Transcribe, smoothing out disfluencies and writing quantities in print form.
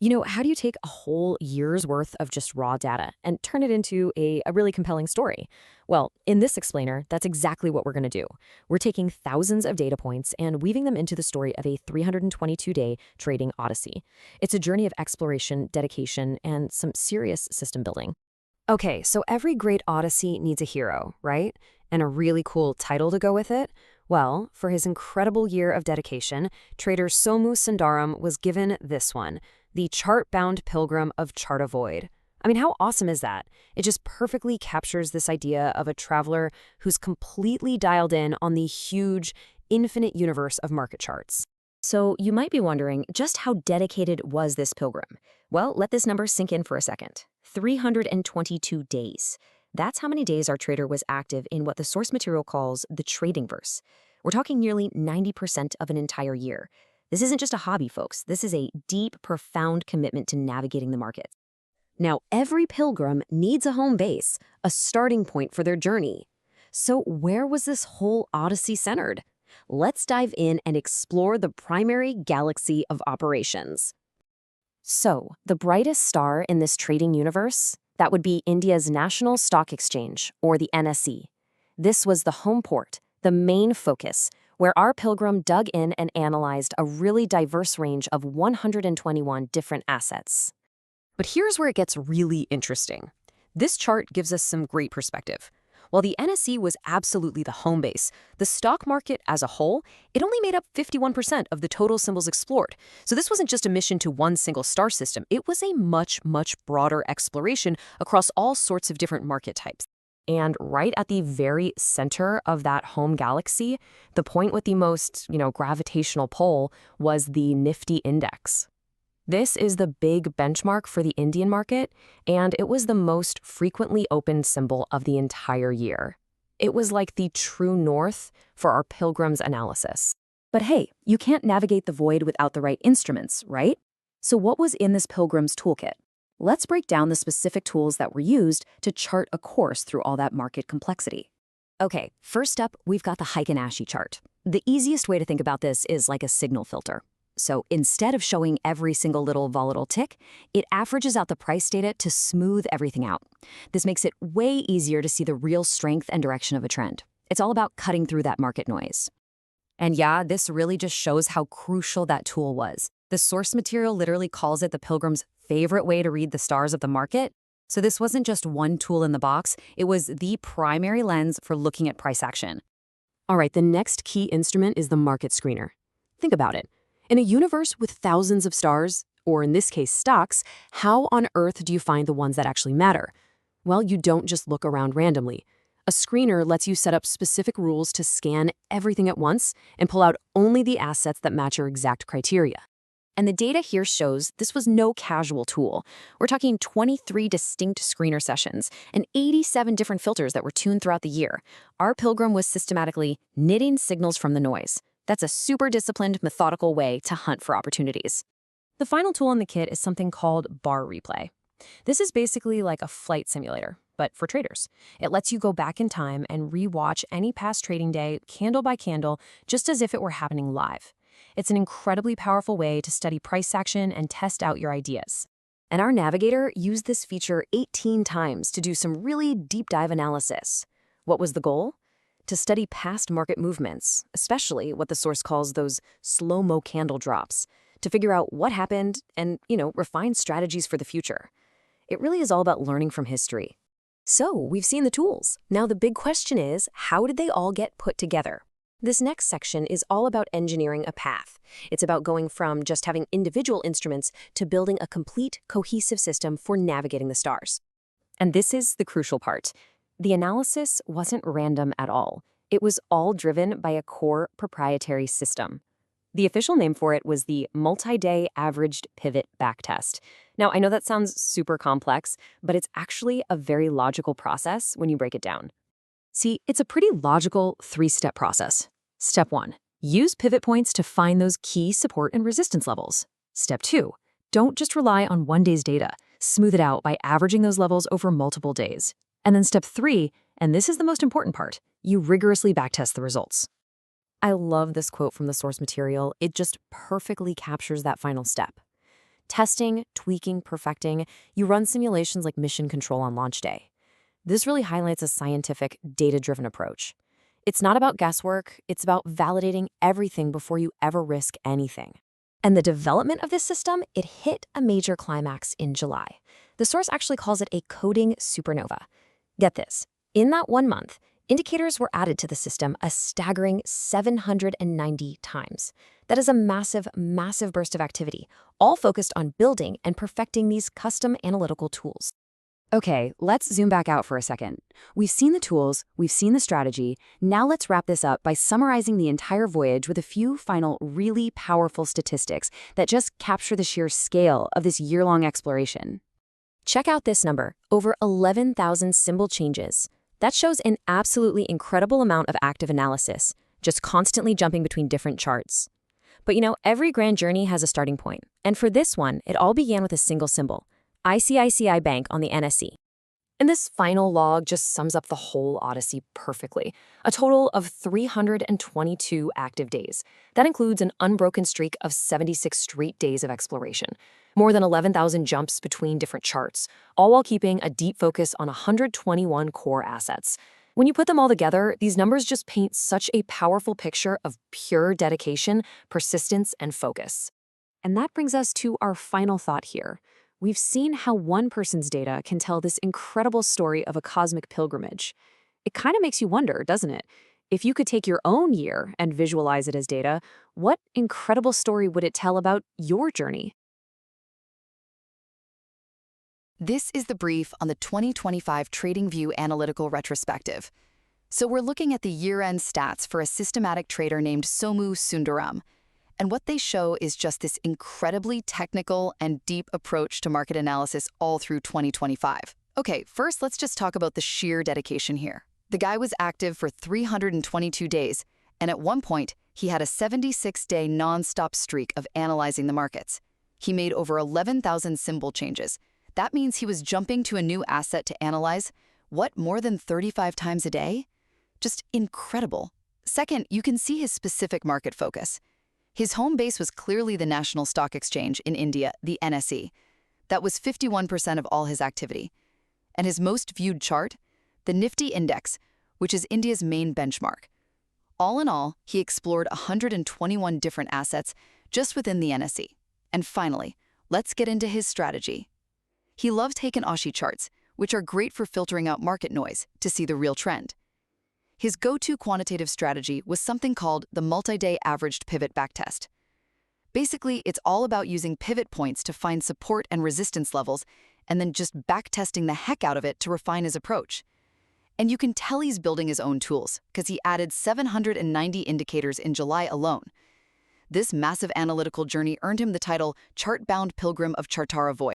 How do you take a whole year's worth of just raw data and turn it into a really compelling story? Well, in this explainer, that's exactly what we're going to do. We're taking thousands of data points and weaving them into the story of a 322-day trading odyssey. It's a journey of exploration, dedication, and some serious system building. Okay, so every great odyssey needs a hero, right? And a really cool title to go with it? Well, for his incredible year of dedication, trader Somu Sundaram was given this one, the Chartbound Pilgrim of Chartara. I mean, how awesome is that? It just perfectly captures this idea of a traveler who's completely dialed in on the huge, infinite universe of market charts. So you might be wondering, just how dedicated was this pilgrim? Well, let this number sink in for a second. 322 days. That's how many days our trader was active in what the source material calls the trading verse. We're talking nearly 90% of an entire year. This isn't just a hobby, folks. This is a deep, profound commitment to navigating the market. Now, every pilgrim needs a home base, a starting point for their journey. So where was this whole odyssey centered? Let's dive in and explore the primary galaxy of operations. So, the brightest star in this trading universe, that would be India's National Stock Exchange, or the NSE. This was the home port, the main focus, where our pilgrim dug in and analyzed a really diverse range of 121 different assets. But here's where it gets really interesting. This chart gives us some great perspective. While the NSE was absolutely the home base, the stock market as a whole, it only made up 51% of the total symbols explored. So this wasn't just a mission to one single star system. It was a much, much broader exploration across all sorts of different market types. And right at the very center of that home galaxy, the point with the most, gravitational pull was the NIFTY index. This is the big benchmark for the Indian market, and it was the most frequently opened symbol of the entire year. It was like the true north for our pilgrim's analysis. But hey, you can't navigate the void without the right instruments, right? So what was in this pilgrim's toolkit? Let's break down the specific tools that were used to chart a course through all that market complexity. Okay, first up, we've got the Heikin Ashi chart. The easiest way to think about this is like a signal filter. So instead of showing every single little volatile tick, it averages out the price data to smooth everything out. This makes it way easier to see the real strength and direction of a trend. It's all about cutting through that market noise. And yeah, this really just shows how crucial that tool was. The source material literally calls it the pilgrim's favorite way to read the stars of the market. So this wasn't just one tool in the box, it was the primary lens for looking at price action. All right, the next key instrument is the market screener. Think about it. In a universe with thousands of stars, or in this case stocks, how on earth do you find the ones that actually matter? Well, you don't just look around randomly. A screener lets you set up specific rules to scan everything at once and pull out only the assets that match your exact criteria. And the data here shows this was no casual tool. We're talking 23 distinct screener sessions and 87 different filters that were tuned throughout the year. Our pilgrim was systematically knitting signals from the noise. That's a super disciplined, methodical way to hunt for opportunities. The final tool in the kit is something called bar replay. This is basically like a flight simulator, but for traders. It lets you go back in time and rewatch any past trading day, candle by candle, just as if it were happening live. It's an incredibly powerful way to study price action and test out your ideas. And our navigator used this feature 18 times to do some really deep dive analysis. What was the goal? To study past market movements, especially what the source calls those slow-mo candle drops, to figure out what happened and, refine strategies for the future. It really is all about learning from history. So, we've seen the tools. Now the big question is, how did they all get put together? This next section is all about engineering a path. It's about going from just having individual instruments to building a complete, cohesive system for navigating the stars. And this is the crucial part. The analysis wasn't random at all. It was all driven by a core proprietary system. The official name for it was the Multi-Day Averaged Pivot Backtest. Now, I know that sounds super complex, but it's actually a very logical process when you break it down. See, it's a pretty logical three-step process. Step 1, use pivot points to find those key support and resistance levels. Step 2, don't just rely on one day's data. Smooth it out by averaging those levels over multiple days. And then step 3, and this is the most important part, you rigorously backtest the results. I love this quote from the source material. It just perfectly captures that final step. Testing, tweaking, perfecting, you run simulations like mission control on launch day. This really highlights a scientific, data-driven approach. It's not about guesswork, it's about validating everything before you ever risk anything. And the development of this system, it hit a major climax in July. The source actually calls it a coding supernova. Get this, in that 1 month, indicators were added to the system a staggering 790 times. That is a massive, massive burst of activity, all focused on building and perfecting these custom analytical tools. Okay, let's zoom back out for a second. We've seen the tools, we've seen the strategy. Now let's wrap this up by summarizing the entire voyage with a few final really powerful statistics that just capture the sheer scale of this year-long exploration. Check out this number, over 11,000 symbol changes. That shows an absolutely incredible amount of active analysis, just constantly jumping between different charts. But every grand journey has a starting point. And for this one, it all began with a single symbol, ICICI Bank on the NSE. And this final log just sums up the whole odyssey perfectly. A total of 322 active days. That includes an unbroken streak of 76 straight days of exploration. More than 11,000 jumps between different charts, all while keeping a deep focus on 121 core assets. When you put them all together, these numbers just paint such a powerful picture of pure dedication, persistence, and focus. And that brings us to our final thought here. We've seen how one person's data can tell this incredible story of a cosmic pilgrimage. It kind of makes you wonder, doesn't it? If you could take your own year and visualize it as data, what incredible story would it tell about your journey? This is the brief on the 2025 TradingView Analytical Retrospective. So we're looking at the year-end stats for a systematic trader named Somu Sundaram. And what they show is just this incredibly technical and deep approach to market analysis all through 2025. Okay, first let's just talk about the sheer dedication here. The guy was active for 322 days, and at one point, he had a 76-day non-stop streak of analyzing the markets. He made over 11,000 symbol changes. That means he was jumping to a new asset to analyze, more than 35 times a day? Just incredible. Second, you can see his specific market focus. His home base was clearly the National Stock Exchange in India, the NSE. That was 51% of all his activity. And his most viewed chart? The NIFTY index, which is India's main benchmark. All in all, he explored 121 different assets just within the NSE. And finally, let's get into his strategy. He loves Heikin Ashi charts, which are great for filtering out market noise to see the real trend. His go-to quantitative strategy was something called the multi-day averaged pivot backtest. Basically, it's all about using pivot points to find support and resistance levels, and then just backtesting the heck out of it to refine his approach. And you can tell he's building his own tools, because he added 790 indicators in July alone. This massive analytical journey earned him the title Chartbound Pilgrim of Chartara.